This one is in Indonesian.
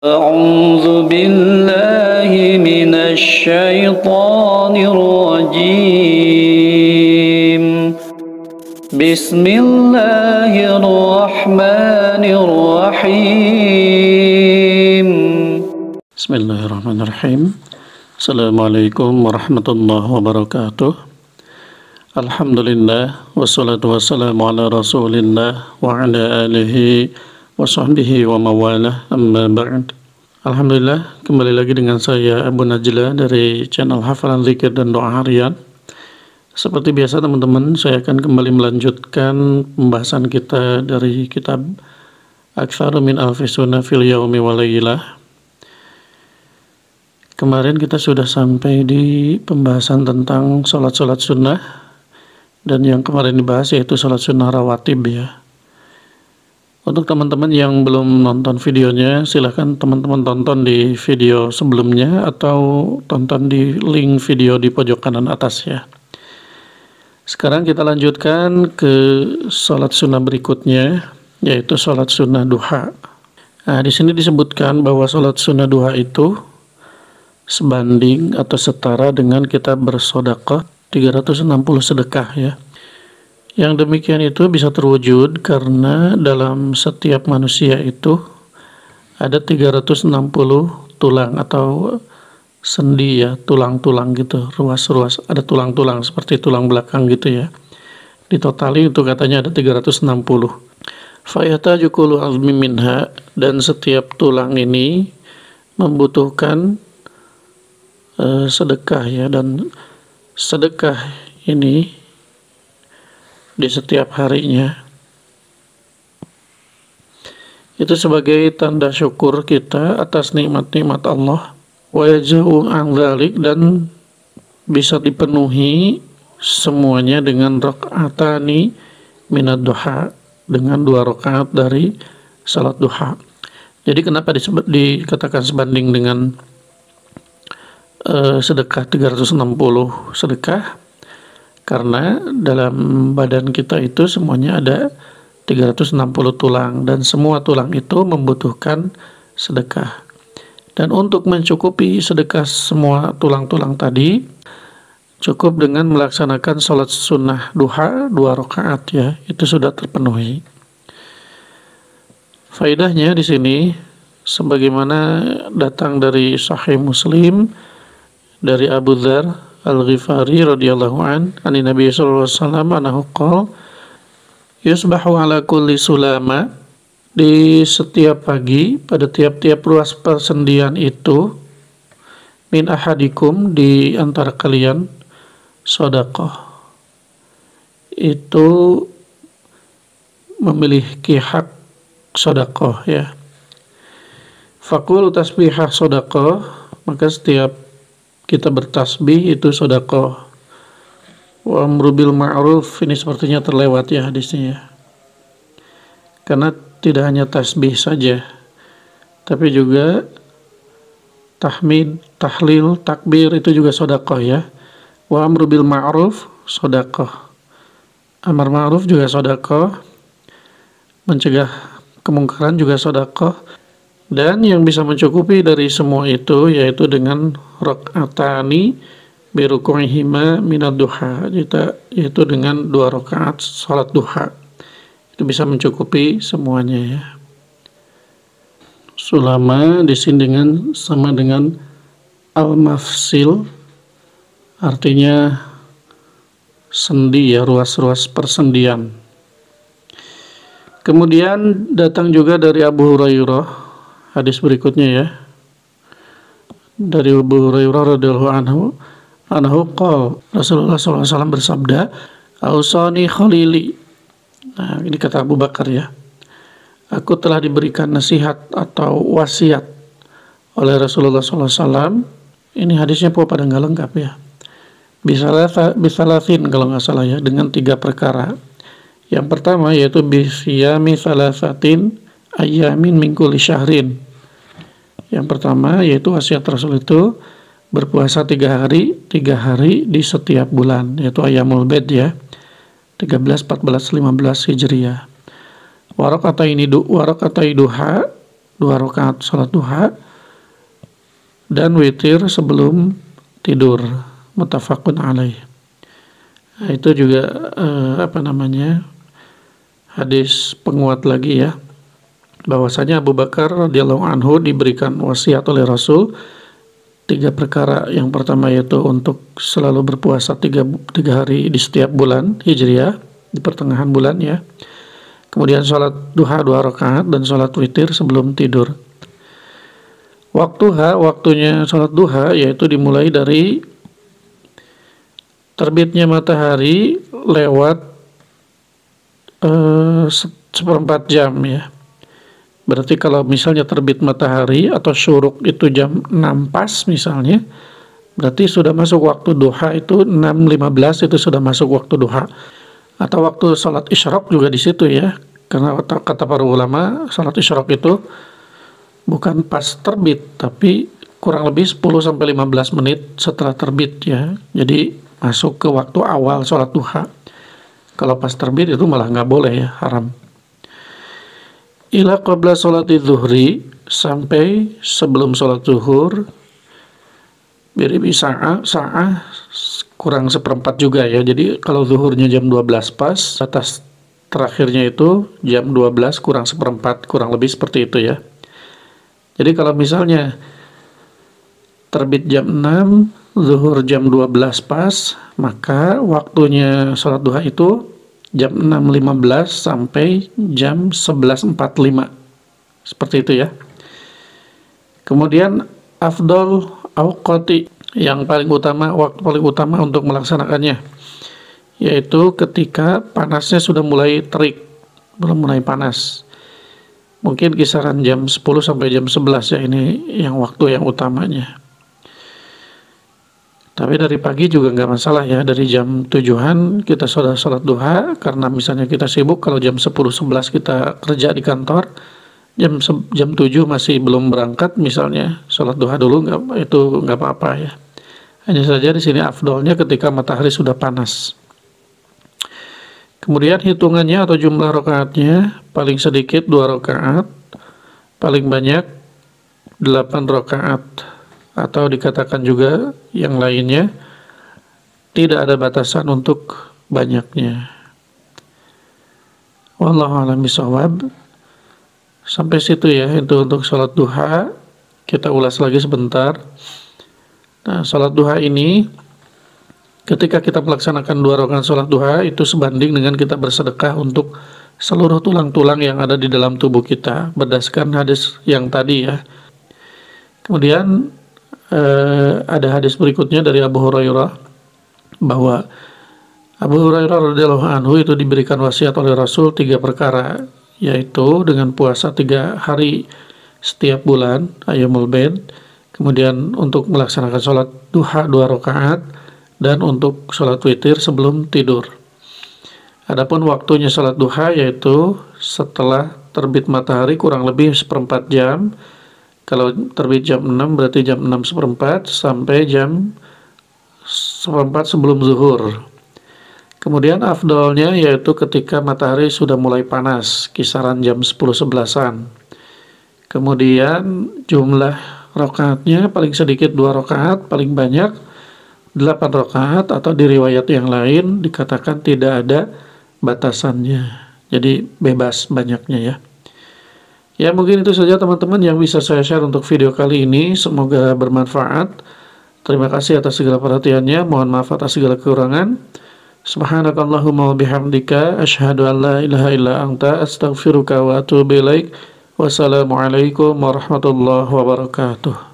أعوذ بالله من الشيطان الرجيم بسم الله الرحمن الرحيم بسم الله الرحمن الرحيم السلام عليكم ورحمة الله وبركاته Alhamdulillah wassalatu wassalamu ala rasulillah wa ala alihi wa sahbihi wa mawalah amma ba'd. Alhamdulillah, kembali lagi dengan saya Abu Najla dari channel Hafalan Zikir dan Doa Harian. Seperti biasa teman-teman, saya akan kembali melanjutkan pembahasan kita dari kitab Aktsaru min Alfi Sunnah fil Yaumi wa Lailah. Kemarin kita sudah sampai di pembahasan tentang sholat-sholat sunnah, dan yang kemarin dibahas yaitu sholat sunnah rawatib ya. Untuk teman-teman yang belum nonton videonya, silahkan teman-teman tonton di video sebelumnya atau tonton di link video di pojok kanan atas ya. Sekarang kita lanjutkan ke sholat sunnah berikutnya, yaitu sholat sunnah duha. Nah, di sini disebutkan bahwa sholat sunnah duha itu sebanding atau setara dengan kita bersedekah 360 sedekah ya. Yang demikian itu bisa terwujud karena dalam setiap manusia itu ada 360 tulang atau sendi ya, tulang-tulang gitu, ruas-ruas, ada tulang-tulang seperti tulang belakang gitu ya. Ditotali itu katanya ada 360. Fayataju kullu azmi minha, dan setiap tulang ini membutuhkan sedekah ya, dan sedekah ini di setiap harinya itu sebagai tanda syukur kita atas nikmat-nikmat Allah. Wa yaj'u an dzalik, dan bisa dipenuhi semuanya dengan rakaatani minad duha, dengan 2 rakaat dari salat duha. Jadi kenapa dikatakan sebanding dengan sedekah 360 sedekah? Karena dalam badan kita itu semuanya ada 360 tulang, dan semua tulang itu membutuhkan sedekah. Dan untuk mencukupi sedekah semua tulang-tulang tadi, cukup dengan melaksanakan sholat sunnah duha 2 rakaat ya, itu sudah terpenuhi. Faedahnya di sini sebagaimana datang dari Sahih Muslim dari Abu Dzar Al-Ghifari radhiyallahu an Nabi sallallahu alaihi wasallam annahu qala yusbahu ala kulli sulama, di setiap pagi pada tiap-tiap ruas persendian itu, min ahadikum, di antara kalian, sedekah itu memiliki hak sedekah ya. Faqul tasbihah sedekah, maka setiap kita bertasbih itu sedekah. Wa amru bil ma'ruf, ini sepertinya terlewat ya hadisnya ya. Karena tidak hanya tasbih saja, tapi juga tahmid, tahlil, takbir itu juga sedekah ya. Wa amru bil ma'ruf sedekah. Amar ma'ruf juga sedekah. Mencegah kemungkaran juga sedekah. Dan yang bisa mencukupi dari semua itu yaitu dengan rakaatani biruku'ihima minad duha, yaitu dengan 2 rakaat salat duha. Itu bisa mencukupi semuanya ya. Sulama di sini sama dengan al-mafsil, artinya sendi ya, ruas-ruas persendian. Kemudian datang juga dari Abu Hurairah hadis berikutnya ya, dari Abu Hurairah radhiyallahu anhu qala Rasulullah SAW bersabda, ausani khalili. Nah, ini kata Abu Bakar ya, aku telah diberikan nasihat atau wasiat oleh Rasulullah SAW. Ini hadisnya pada nggak lengkap ya, bisalathin kalau nggak salah ya, dengan 3 perkara. Yang pertama yaitu bisiyami salasatin ayamin min kulli syahrin. Yang pertama yaitu wasiat Rasul itu berpuasa 3 hari di setiap bulan, yaitu Ayyamul Bid ya, 13, 14, 15 Hijriah. Warakatai duha, 2 rakaat salat duha, dan witir sebelum tidur, muttafaqun alaih. Nah, itu juga hadis penguat lagi ya, bahwasanya Abu Bakar radhiyallahu anhu diberikan wasiat oleh Rasul 3 perkara. Yang pertama yaitu untuk selalu berpuasa 3 hari di setiap bulan Hijriah, di pertengahan bulan ya. Kemudian sholat duha 2 rakaat dan sholat witir sebelum tidur. Waktunya sholat duha yaitu dimulai dari terbitnya matahari lewat 1/4 jam ya. Berarti kalau misalnya terbit matahari atau syuruk itu jam 6 pas misalnya, berarti sudah masuk waktu duha, itu 6.15 itu sudah masuk waktu duha. Atau waktu salat isyraq juga di situ ya. Karena kata para ulama, salat isyraq itu bukan pas terbit, tapi kurang lebih 10-15 menit setelah terbit ya. Jadi masuk ke waktu awal salat duha. Kalau pas terbit itu malah nggak boleh ya, haram. Ila qabla sholati zuhri, sampai sebelum sholat zuhur, biribi sa'ah kurang 1/4 juga ya. Jadi kalau zuhurnya jam 12 pas, batas terakhirnya itu jam 12 kurang 1/4, kurang lebih seperti itu ya. Jadi kalau misalnya terbit jam 6, zuhur jam 12 pas, maka waktunya sholat duha itu jam 6.15 sampai jam 11.45. Seperti itu ya. Kemudian afdol awqati, yang paling utama, waktu paling utama untuk melaksanakannya, yaitu ketika panasnya sudah mulai terik, belum mulai panas. Mungkin kisaran jam 10 sampai jam 11 ya, ini yang waktu yang utamanya. Tapi dari pagi juga nggak masalah ya, dari jam 7-an kita sudah sholat duha, karena misalnya kita sibuk, kalau jam 10-11 kita kerja di kantor, jam 7 masih belum berangkat misalnya, sholat duha dulu, itu nggak apa-apa ya. Hanya saja di sini afdolnya ketika matahari sudah panas. Kemudian hitungannya atau jumlah rakaatnya, paling sedikit 2 rakaat, paling banyak 8 rakaat, atau dikatakan juga yang lainnya tidak ada batasan untuk banyaknya. Wallahu a'lam bishawab. Sampai situ ya, itu untuk sholat duha. Kita ulas lagi sebentar. Nah, sholat duha ini, ketika kita melaksanakan 2 rakaat sholat duha, itu sebanding dengan kita bersedekah untuk seluruh tulang-tulang yang ada di dalam tubuh kita, berdasarkan hadis yang tadi ya. Kemudian ada hadis berikutnya dari Abu Hurairah, bahwa Abu Hurairah radhiyallahu anhu itu diberikan wasiat oleh Rasul 3 perkara, yaitu dengan puasa 3 hari setiap bulan, Ayyamul Bid, kemudian untuk melaksanakan sholat duha 2 rakaat, dan untuk sholat witir sebelum tidur. Adapun waktunya sholat duha yaitu setelah terbit matahari kurang lebih 1/4 jam. Kalau terbit jam 6 berarti jam 6:15 sampai jam 1/4 sebelum zuhur. Kemudian afdolnya yaitu ketika matahari sudah mulai panas, kisaran jam 10-11-an. Kemudian jumlah rakaatnya paling sedikit 2 rakaat, paling banyak 8 rakaat, atau di riwayat yang lain dikatakan tidak ada batasannya. Jadi bebas banyaknya ya. Ya, mungkin itu saja teman-teman yang bisa saya share untuk video kali ini. Semoga bermanfaat. Terima kasih atas segala perhatiannya. Mohon maaf atas segala kekurangan. Subhanakallahumma wa bihamdika asyhadu an la ilaha illa anta astaghfiruka wa atubu ilaik. Wassalamualaikum warahmatullahi wabarakatuh.